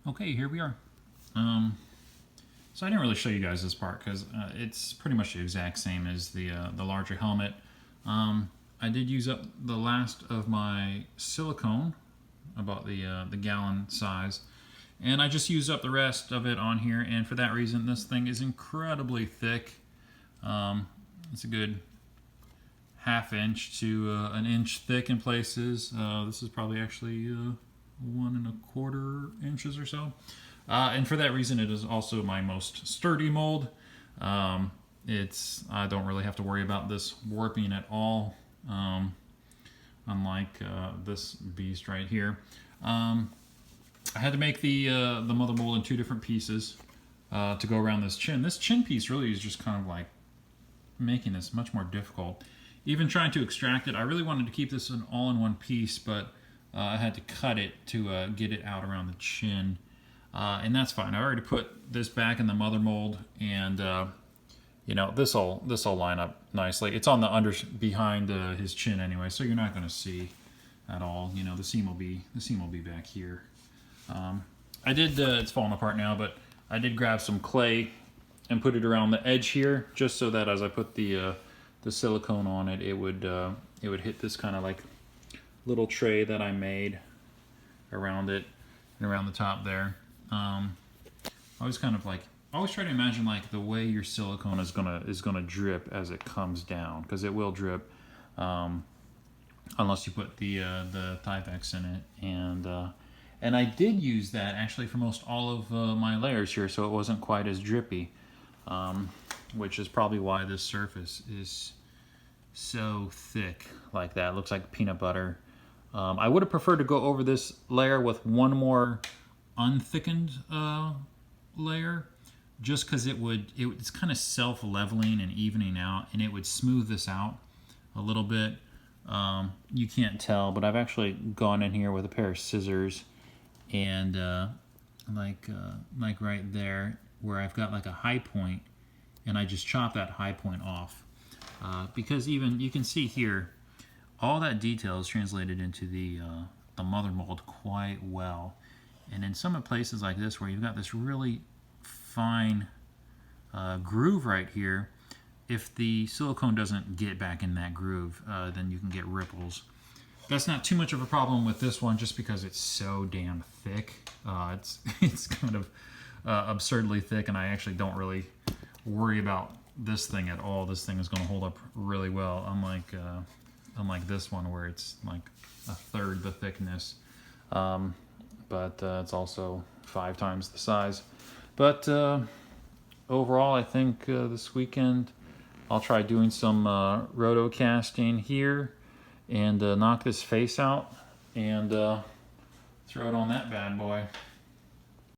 Okay, here we are. So I didn't really show you guys this part because it's pretty much the exact same as the larger helmet. I did use up the last of my silicone, about the gallon size, and I just used up the rest of it on here. And for that reason, this thing is incredibly thick. It's a good ½ inch to an inch thick in places. This is probably actually 1¼ inches or so. And for that reason, it is also my most sturdy mold. I don't really have to worry about this warping at all, unlike this beast right here. I had to make the mother mold in 2 different pieces to go around this chin. This chin piece really is just kind of like making this much more difficult. Even trying to extract it, I really wanted to keep this an all-in-one piece, but I had to cut it to get it out around the chin. And that's fine. I already put this back in the mother mold, and you know, this'll line up nicely. It's on the behind his chin anyway, so you're not going to see at all. You know, the seam will be back here. I did. It's falling apart now, but I did grab some clay and put it around the edge here, just so that as I put the silicone on it, it would hit this kind of like little tray that I made around it and around the top there. I always kind of like always try to imagine like the way your silicone is gonna drip as it comes down, because it will drip unless you put the Tyvek in it. And I did use that actually for most all of my layers here, so it wasn't quite as drippy, which is probably why this surface is so thick like that. It looks like peanut butter. I would have preferred to go over this layer with one more unthickened layer, just because it's kind of self-leveling and evening out, and it would smooth this out a little bit. You can't tell, but I've actually gone in here with a pair of scissors, and like right there where I've got like a high point, and I just chop that high point off, because even you can see here all that detail is translated into the mother mold quite well. And in some places like this where you've got this really fine groove right here, if the silicone doesn't get back in that groove, then you can get ripples. That's not too much of a problem with this one, just because it's so damn thick. It's kind of absurdly thick, and I actually don't really worry about this thing at all. This thing is going to hold up really well, unlike this one where it's like 1/3 the thickness. But it's also 5 times the size. But overall, I think this weekend I'll try doing some roto casting here and knock this face out and throw it on that bad boy.